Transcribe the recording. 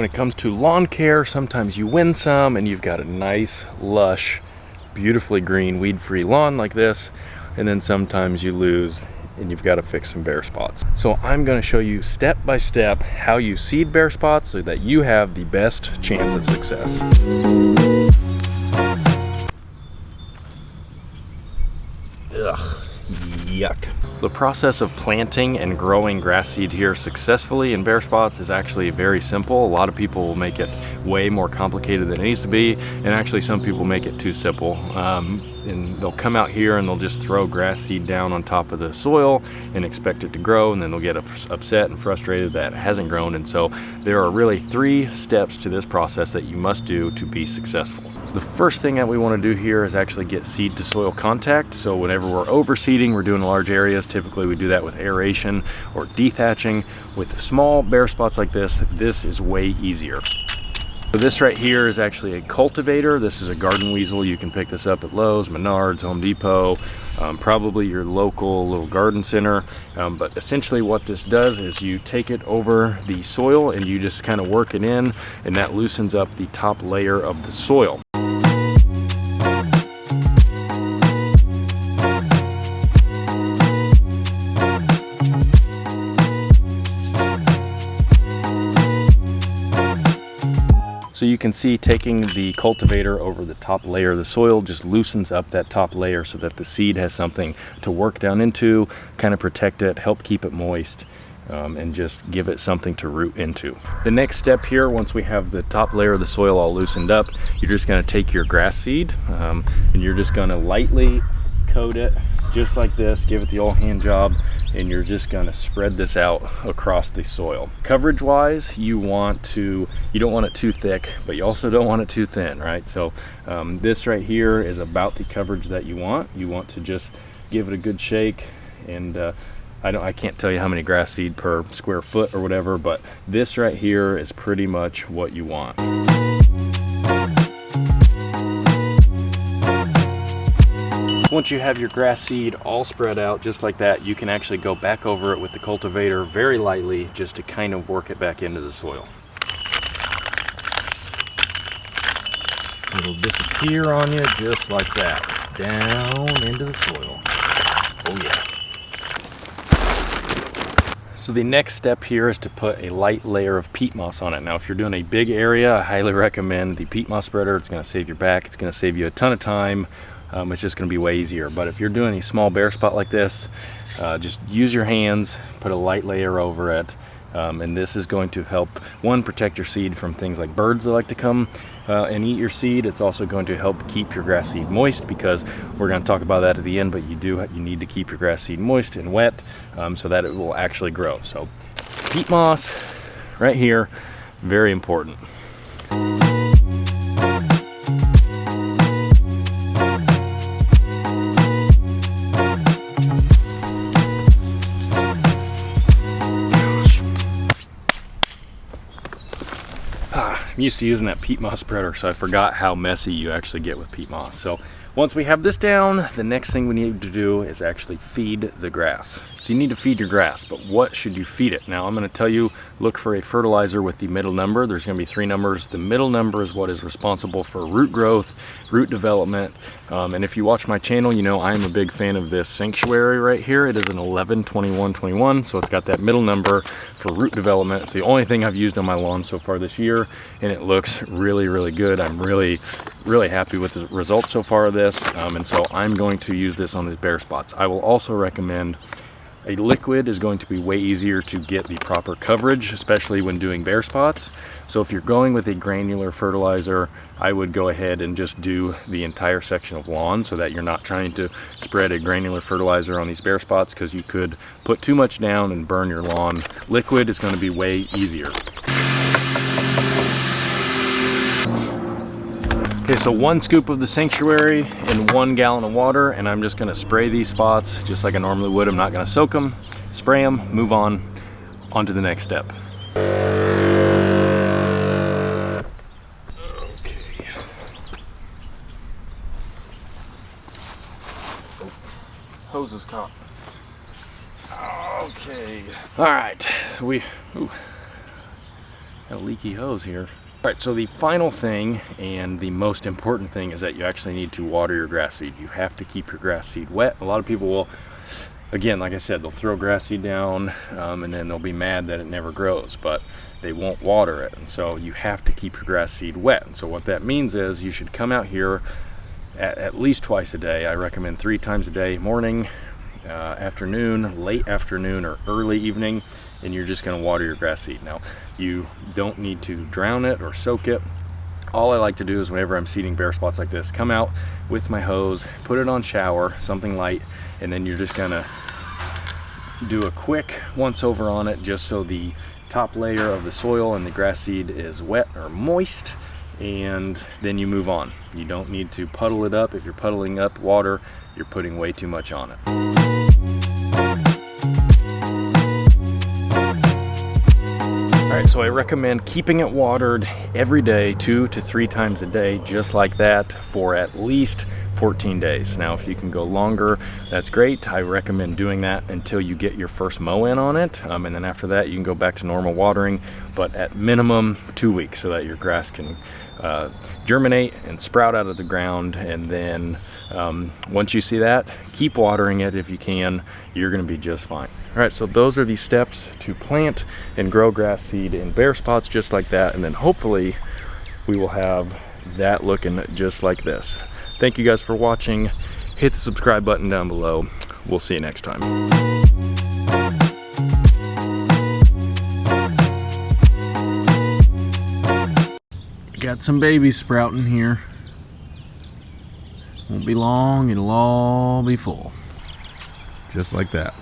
when it comes to lawn care, sometimes you win some and you've got a nice, lush, beautifully green, weed-free lawn like this, and then sometimes you lose and you've got to fix some bare spots. So I'm going to show you step by step how you seed bare spots so that you have the best chance at success. Ugh, yuck. The process of planting and growing grass seed here successfully in bare spots is actually very simple. A lot of people will make it way more complicated than it needs to be, and actually some people make it too simple. And they'll come out here and they'll just throw grass seed down on top of the soil and expect it to grow, and then they'll get upset and frustrated that it hasn't grown. And so there are really 3 steps to this process that you must do to be successful. So the first thing that we want to do here is actually get seed to soil contact. So whenever we're overseeding, we're doing large areas, typically we do that with aeration or dethatching. With small bare spots like this is way easier. So this right here is actually a cultivator. This is a garden weasel. You can pick this up at Lowe's, Menards, Home Depot, probably your local little garden center. But essentially what this does is you take it over the soil and you just kind of work it in, and that loosens up the top layer of the soil. So you can see taking the cultivator over the top layer of the soil just loosens up that top layer so that the seed has something to work down into, kind of protect it, help keep it moist, and just give it something to root into. The next step here, once we have the top layer of the soil all loosened up, you're just going to take your grass seed and you're just going to lightly coat it just like this, give it the old hand job, and you're just going to spread this out across the soil. Coverage wise, you don't want it too thick, but you also don't want it too thin, right? So this right here is about the coverage that you want. You want to just give it a good shake, and I can't tell you how many grass seed per square foot or whatever, but this right here is pretty much what you want. Once you have your grass seed all spread out just like that, you can actually go back over it with the cultivator very lightly just to kind of work it back into the soil. It'll disappear on you just like that, down into the soil. Oh yeah. So the next step here is to put a light layer of peat moss on it. Now if you're doing a big area, I highly recommend the peat moss spreader. It's going to save your back, it's going to save you a ton of time. It's just going to be way easier. But if you're doing a small bare spot like this, just use your hands, put a light layer over it, and this is going to help, one, protect your seed from things like birds that like to come and eat your seed. It's also going to help keep your grass seed moist, because we're going to talk about that at the end, but you need to keep your grass seed moist and wet so that it will actually grow. So peat moss right here, very important. I'm used to using that peat moss spreader, so I forgot how messy you actually get with peat moss. So once we have this down, the next thing we need to do is actually feed the grass. So you need to feed your grass, but what should you feed it? Now I'm going to tell you, look for a fertilizer with the middle number. There's going to be 3 numbers. The middle number is what is responsible for root growth, root development, and if you watch my channel, you know I'm a big fan of this sanctuary right here. It is an 11-21-21, so it's got that middle number for root development. It's the only thing I've used on my lawn so far this year, and it looks really, really good. I'm really happy with the results so far of this, and so I'm going to use this on these bare spots. I will also recommend a liquid. Is going to be way easier to get the proper coverage, especially when doing bare spots. So if you're going with a granular fertilizer, I would go ahead and just do the entire section of lawn, so that you're not trying to spread a granular fertilizer on these bare spots, because you could put too much down and burn your lawn. Liquid is going to be way easier. Okay, so 1 scoop of the sanctuary in 1 gallon of water, and I'm just gonna spray these spots just like I normally would. I'm not gonna soak them, spray them, move on to the next step. Okay. Hose is caught. Okay. All right, so Got a leaky hose here. All right, so the final thing and the most important thing is that you actually need to water your grass seed. You have to keep your grass seed wet. A lot of people will, again, like I said, they'll throw grass seed down and then they'll be mad that it never grows, but they won't water it. And so you have to keep your grass seed wet. And so what that means is you should come out here at least twice a day. I recommend 3 times a day, morning, afternoon, late afternoon, or early evening, and you're just going to water your grass seed. Now, you don't need to drown it or soak it. All I like to do is whenever I'm seeding bare spots like this, come out with my hose, put it on shower, something light, and then you're just going to do a quick once over on it just so the top layer of the soil and the grass seed is wet or moist, and then you move on. You don't need to puddle it up. If you're puddling up water, you're putting way too much on it. Alright, so I recommend keeping it watered every day, 2 to 3 times a day, just like that, for at least 14 days. Now, if you can go longer, that's great. I recommend doing that until you get your first mow in on it, and then after that you can go back to normal watering, but at minimum 2 weeks so that your grass can germinate and sprout out of the ground. And then once you see that, keep watering it if you can. You're going to be just fine. All right, so those are the steps to plant and grow grass seed in bare spots just like that, and then hopefully we will have that looking just like this. Thank you guys for watching. Hit the subscribe button down below. We'll see you next time. Got some babies sprouting here. Won't be long, it'll all be full. Just like that.